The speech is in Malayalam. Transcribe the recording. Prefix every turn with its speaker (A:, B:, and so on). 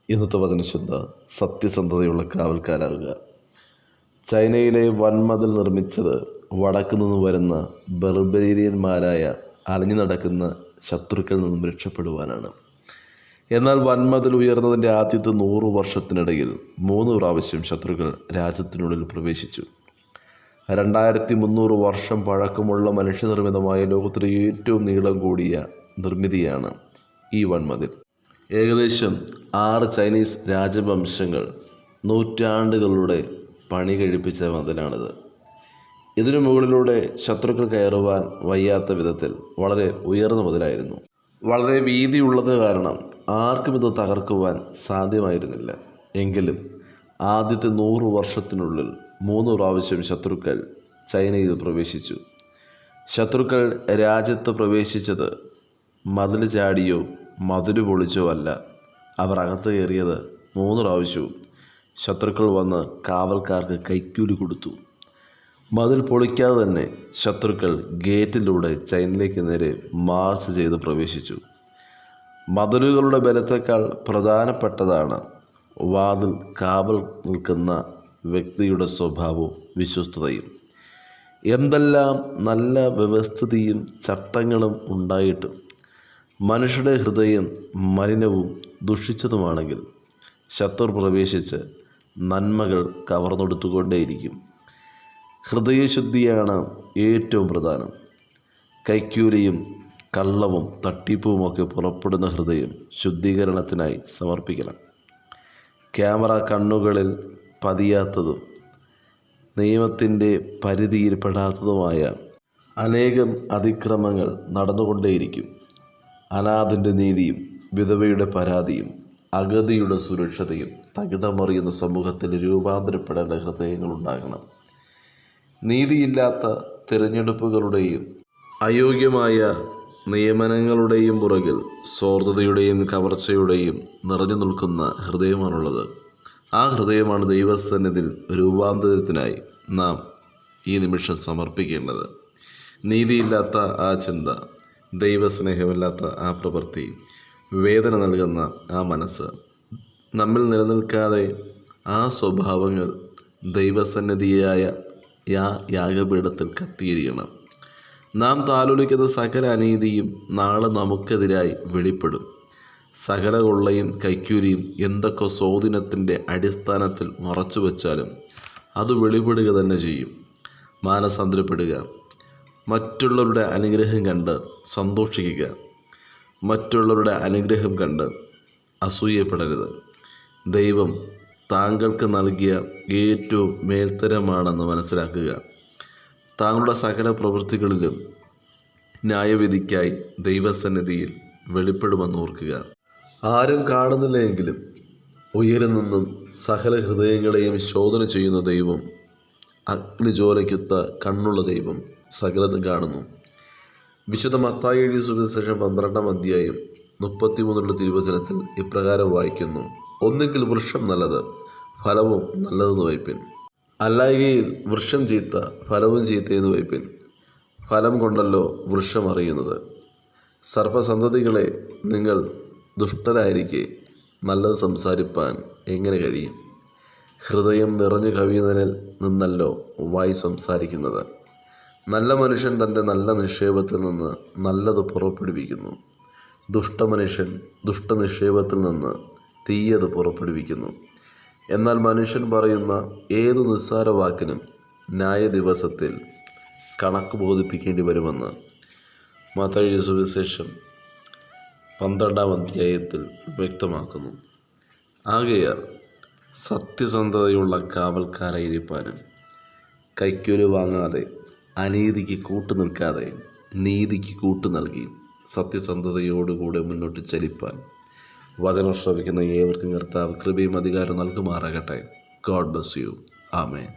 A: ഇന്നത്തെ വചനശ്രദ്ധ സത്യസന്ധതയുള്ള കാവൽക്കാരാകുക. ചൈനയിലെ വൻമതിൽ നിർമ്മിച്ചത് വടക്കു നിന്ന് വരുന്ന ബർബേരിയന്മാരായ അലഞ്ഞു നടക്കുന്ന ശത്രുക്കളിൽ നിന്നും രക്ഷപ്പെടുവാനാണ്. എന്നാൽ വൻമതിൽ ഉയർന്നതിൻ്റെ ആദ്യത്തെ 100 വർഷത്തിനിടയിൽ 3 പ്രാവശ്യം ശത്രുക്കൾ രാജ്യത്തിനുള്ളിൽ പ്രവേശിച്ചു. 2300 വർഷം പഴക്കമുള്ള മനുഷ്യനിർമ്മിതമായ ലോകത്തിലെ ഏറ്റവും നീളം കൂടിയ നിർമ്മിതിയാണ് ഈ വൻമതിൽ. ഏകദേശം 6 ചൈനീസ് രാജവംശങ്ങൾ നൂറ്റാണ്ടുകളുടെ പണി കഴിപ്പിച്ച മതിലാണിത്. ഇതിനു മുകളിലൂടെ ശത്രുക്കൾ കയറുവാൻ വയ്യാത്ത വിധത്തിൽ വളരെ ഉയർന്ന മതിലായിരുന്നു. വളരെ വീതിയുള്ളത് കാരണം ആർക്കും ഇത് തകർക്കുവാൻ സാധ്യമായിരുന്നില്ല. എങ്കിലും ആദ്യത്തെ 100 വർഷത്തിനുള്ളിൽ 3 പ്രാവശ്യം ശത്രുക്കൾ ചൈനയിൽ പ്രവേശിച്ചു. ശത്രുക്കൾ രാജ്യത്ത് പ്രവേശിച്ചത് മതിൽ ചാടിയോ മതിൽ പൊളിച്ചോ അല്ല. അവർ അകത്ത് കയറിയത് 3 പ്രാവശ്യവും ശത്രുക്കൾ വന്ന് കാവൽക്കാർക്ക് കൈക്കൂലി കൊടുത്തു. മതിൽ പൊളിക്കാതെ തന്നെ ശത്രുക്കൾ ഗേറ്റിലൂടെ ചൈനയിലേക്ക് നേരെ മാർച്ച് ചെയ്ത് പ്രവേശിച്ചു. മതിലുകളുടെ ബലത്തേക്കാൾ പ്രധാനപ്പെട്ടതാണ് വാതിൽ കാവൽ നിൽക്കുന്ന വ്യക്തിയുടെ സ്വഭാവവും വിശ്വസ്തതയും. എന്തെല്ലാം നല്ല വ്യവസ്ഥിതിയും ചട്ടങ്ങളും ഉണ്ടായിട്ടും മനുഷ്യരുടെ ഹൃദയം മലിനവും ദുഷിച്ചതുമാണെങ്കിൽ ശത്രു പ്രവേശിച്ച് നന്മകൾ കവർന്നെടുത്തുകൊണ്ടേയിരിക്കും. ഹൃദയശുദ്ധിയാണ് ഏറ്റവും പ്രധാനം. കൈക്കൂലിയും കള്ളവും തട്ടിപ്പുമൊക്കെ പുറപ്പെടുന്ന ഹൃദയം ശുദ്ധീകരണത്തിനായി സമർപ്പിക്കണം. ക്യാമറ കണ്ണുകളിൽ പതിയാത്തതും നിയമത്തിൻ്റെ പരിധിയിൽപ്പെടാത്തതുമായ അനേകം അതിക്രമങ്ങൾ നടന്നുകൊണ്ടേയിരിക്കും. അനാഥൻ്റെ നീതിയും വിധവയുടെ പരാതിയും അഗതിയുടെ സുരക്ഷതയും തകിടമറിയുന്ന സമൂഹത്തിൽ രൂപാന്തരപ്പെടേണ്ട ഹൃദയങ്ങളുണ്ടാകണം. നീതിയില്ലാത്ത തിരഞ്ഞെടുപ്പുകളുടെയും അയോഗ്യമായ നിയമനങ്ങളുടെയും പുറകിൽ സ്വാർത്ഥതയുടെയും കവർച്ചയുടെയും നിറഞ്ഞു നിൽക്കുന്ന ഹൃദയമാണുള്ളത്. ആ ഹൃദയമാണ് ദൈവസന്നിധിയിൽ രൂപാന്തരത്തിനായി നാം ഈ നിമിഷം സമർപ്പിക്കേണ്ടത്. നീതിയില്ലാത്ത ആ ചിന്ത, ദൈവസ്നേഹമില്ലാത്ത ആ പ്രവൃത്തി, വേദന നൽകുന്ന ആ മനസ്സ് നമ്മിൽ നിലനിൽക്കാതെ ആ സ്വഭാവങ്ങൾ ദൈവസന്നിധിയായ യാഗപീഠത്തിൽ കത്തിയിരിക്കണം. നാം താലോലിക്കുന്ന സകല അനീതിയും നാളെ നമുക്കെതിരായി വെളിപ്പെടും. സകല കൊള്ളയും കൈക്കൂലിയും എന്തൊക്കെ സ്വാധീനത്തിൻ്റെ അടിസ്ഥാനത്തിൽ മറച്ചു വച്ചാലും അത് വെളിപ്പെടുക തന്നെ ചെയ്യും. മാനസാന്തരപ്പെടുക. മറ്റുള്ളവരുടെ അനുഗ്രഹം കണ്ട് സന്തോഷിക്കുക. മറ്റുള്ളവരുടെ അനുഗ്രഹം കണ്ട് അസൂയപ്പെടരുത്. ദൈവം താങ്കൾക്ക് നൽകിയ ഏറ്റവും മേൽത്തരമാണെന്ന് മനസ്സിലാക്കുക. താങ്കളുടെ സകല പ്രവൃത്തികളിലും ന്യായവിധിക്കായി ദൈവസന്നിധിയിൽ വെളിപ്പെടുമെന്ന് ഓർക്കുക. ആരും കാണുന്നില്ല എങ്കിലും ഉയരെ നിന്നും സകല ഹൃദയങ്ങളെയും ശോധന ചെയ്യുന്ന ദൈവം, അഗ്നിജ്വാലയ്ക്കൊത്ത കണ്ണുള്ള ദൈവം സകലതും കാണുന്നു. വിശുദ്ധ മത്തായി എഴുതിയ സുവിശേഷം 12-ാം അധ്യായം 33 തിരുവചനത്തിൽ ഇപ്രകാരം വായിക്കുന്നു: ഒന്നുകിൽ വൃക്ഷം നല്ലത്, ഫലവും നല്ലതെന്ന് വയ്പ്പിൻ, അല്ലായ്കയിൽ വൃക്ഷം ചീത്ത, ഫലവും ചീത്തയെന്ന് വയ്പ്പിൻ. ഫലം കൊണ്ടല്ലോ വൃക്ഷം അറിയുന്നത്. സർപ്പസന്തതികളെ, നിങ്ങൾ ദുഷ്ടരായിരിക്കെ നല്ലത് സംസാരിപ്പാൻ എങ്ങനെ കഴിയും? ഹൃദയം നിറഞ്ഞു കവിയുന്നതിൽ നിന്നല്ലോ വായ് സംസാരിക്കുന്നത്. നല്ല മനുഷ്യൻ തൻ്റെ നല്ല നിക്ഷേപത്തിൽ നിന്ന് നല്ലത് പുറപ്പെടുവിക്കുന്നു. ദുഷ്ടമനുഷ്യൻ ദുഷ്ടനിക്ഷേപത്തിൽ നിന്ന് തീയത് പുറപ്പെടുവിക്കുന്നു. എന്നാൽ മനുഷ്യൻ പറയുന്ന ഏതു നിസ്സാര വാക്കിനും ന്യായദിവസത്തിൽ കണക്ക് ബോധിപ്പിക്കേണ്ടി വരുമെന്ന് മത്തായി സുവിശേഷം 12-ാം അധ്യായത്തിൽ വ്യക്തമാക്കുന്നു. ആകയാൽ സത്യസന്ധതയുള്ള കാവൽക്കാരായിരിക്കാനും കൈക്കൂലി വാങ്ങാതെ അനീതിക്ക് കൂട്ടുനിൽക്കാതെ നീതിക്ക് കൂട്ടു നൽകി സത്യസന്ധതയോടുകൂടെ മുന്നോട്ട് ചലിപ്പാൻ വചനം ശ്രവിക്കുന്ന ഏവർക്കും കർത്താവ് കൃപയും അധികാരം നൽകുമാറാകട്ടെ. God bless you. ആമേൻ.